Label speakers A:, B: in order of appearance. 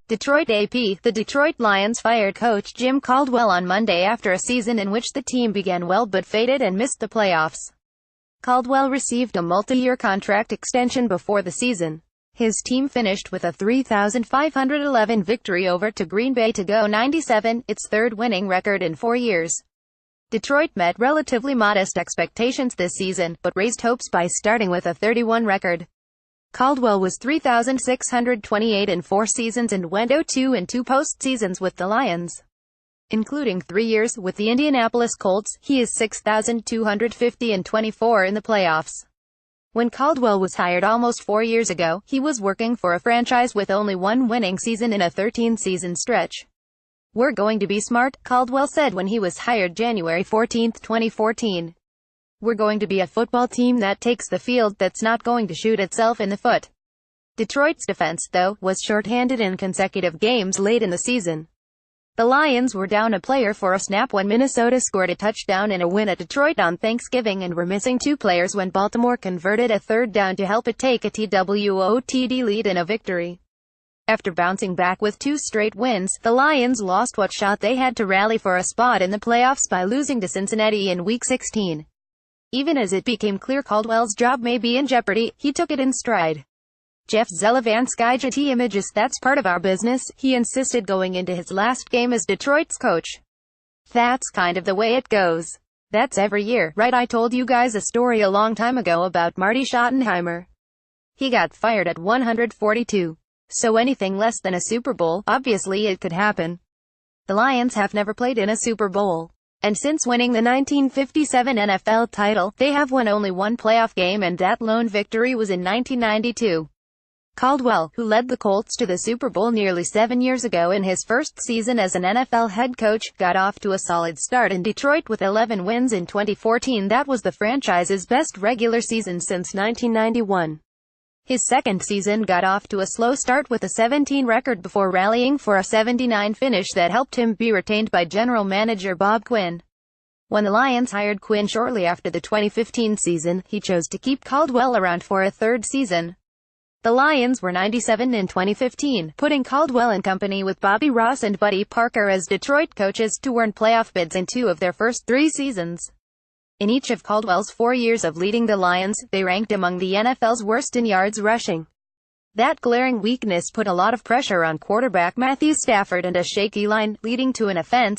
A: Detroit AP. The Detroit Lions fired coach Jim Caldwell on Monday after a season in which the team began well but faded and missed the playoffs. Caldwell received a multi-year contract extension before the season. His team finished with a 3,511 victory over to Green Bay to go 97, its third winning record in 4 years. Detroit met relatively modest expectations this season, but raised hopes by starting with a 31 record. Caldwell was 3,628 in 4 seasons and went 0-2 in 2 postseasons with the Lions. Including 3 years with the Indianapolis Colts, he is 6,250 and 24 in the playoffs. When Caldwell was hired almost 4 years ago, he was working for a franchise with only one winning season in a 13-season stretch. "We're going to be smart," Caldwell said when he was hired January 14, 2014. "We're going to be a football team that takes the field, that's not going to shoot itself in the foot." Detroit's defense, though, was shorthanded in consecutive games late in the season. The Lions were down a player for a snap when Minnesota scored a touchdown in a win at Detroit on Thanksgiving and were missing 2 players when Baltimore converted a third down to help it take a TWOTD lead in a victory. After bouncing back with 2 straight wins, the Lions lost what shot they had to rally for a spot in the playoffs by losing to Cincinnati in Week 16. Even as it became clear Caldwell's job may be in jeopardy, he took it in stride. Jeff Zelavansky GT Images. "That's part of our business," he insisted going into his last game as Detroit's coach. "That's kind of the way it goes. That's every year, right? I told you guys a story a long time ago about Marty Schottenheimer. He got fired at 142. So anything less than a Super Bowl, obviously it could happen." The Lions have never played in a Super Bowl. And since winning the 1957 NFL title, they have won only one playoff game, and that lone victory was in 1992. Caldwell, who led the Colts to the Super Bowl nearly 7 years ago in his first season as an NFL head coach, got off to a solid start in Detroit with 11 wins in 2014. That was the franchise's best regular season since 1991. His second season got off to a slow start with a 17 record before rallying for a 79 finish that helped him be retained by general manager Bob Quinn. When the Lions hired Quinn shortly after the 2015 season, he chose to keep Caldwell around for a third season. The Lions were 97 in 2015, putting Caldwell in company with Bobby Ross and Buddy Parker as Detroit coaches to earn playoff bids in 2 of their first 3 seasons. In each of Caldwell's 4 years of leading the Lions, they ranked among the NFL's worst in yards rushing. That glaring weakness put a lot of pressure on quarterback Matthew Stafford and a shaky line, leading to an offense